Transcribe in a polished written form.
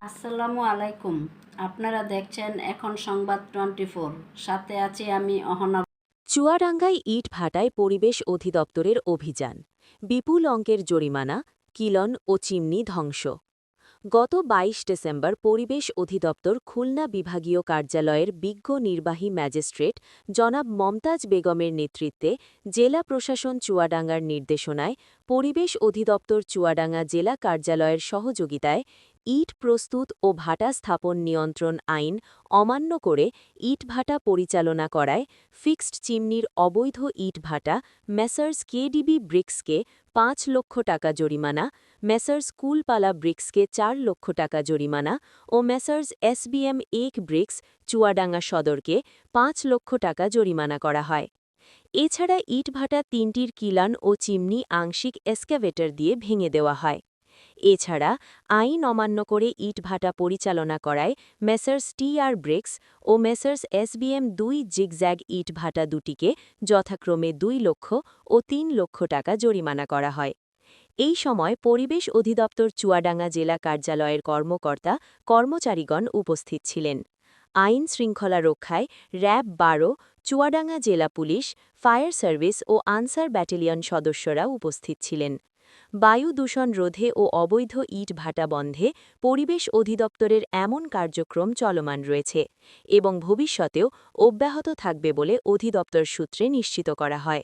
আসসালামু আলাইকুম। আপনারা দেখছেন এখন সংবাদ 24, সাথে আছি আমি অহনা। চুয়াডাঙ্গায় ইট ভাটায় পরিবেশ অধিদপ্তরের অভিযান, বিপুল অঙ্কের জরিমানা, কিলন ও চিমনি ধ্বংস। গত ২২ ডিসেম্বর পরিবেশ অধিদপ্তর খুলনা বিভাগীয় কার্যালয়ের বিজ্ঞ নির্বাহী ম্যাজিস্ট্রেট জনাব মমতাজ বেগমের নেতৃত্বে জেলা প্রশাসন চুয়াডাঙ্গার নির্দেশনায় পরিবেশ অধিদপ্তর চুয়াডাঙ্গা জেলা কার্যালয়ের সহযোগিতায় ইট প্রস্তুত ও ভাটা স্থাপন নিয়ন্ত্রণ আইন অমান্য করে ইটভাটা পরিচালনা করায় ফিক্সড চিমনির অবৈধ ইটভাটা মেসার্স কেডিবি ব্রিক্সকে ৫ লক্ষ টাকা জরিমানা, মেসার্স কুলপালা ব্রিক্সকে ৪ লক্ষ টাকা জরিমানা ও মেসার্স এসবিএম এক ব্রিক্স চুয়াডাঙ্গা সদরকে ৫ লক্ষ টাকা জরিমানা করা হয়। এছাড়া ইটভাটা ৩টির কিলান ও চিমনি আংশিক এসকাভেটর দিয়ে ভেঙে দেওয়া হয়। এছাড়া আইন অমান্য করে ইটভাটা পরিচালনা করায় মেসার্স টিআর ব্রিক্স ও মেসার্স এসবিএম ২ জিগজ্যাগ ইটভাটা দুটিকে যথাক্রমে ২ লক্ষ ও ৩ লক্ষ টাকা জরিমানা করা হয়। এই সময় পরিবেশ অধিদপ্তর চুয়াডাঙ্গা জেলা কার্যালয়ের কর্মকর্তা কর্মচারীগণ উপস্থিত ছিলেন। আইন শৃঙ্খলা রক্ষায় র্যাব ১২, চুয়াডাঙ্গা জেলা পুলিশ, ফায়ার সার্ভিস ও আনসার ব্যাটালিয়ন সদস্যরা উপস্থিত ছিলেন। বায়ু দূষণ রোধে ও অবৈধ ইট ভাটা বন্ধে পরিবেশ অধিদপ্তরের এমন কার্যক্রম চলমান রয়েছে এবং ভবিষ্যতেও অব্যাহত থাকবে বলে অধিদপ্তর সূত্রে নিশ্চিত করা হয়।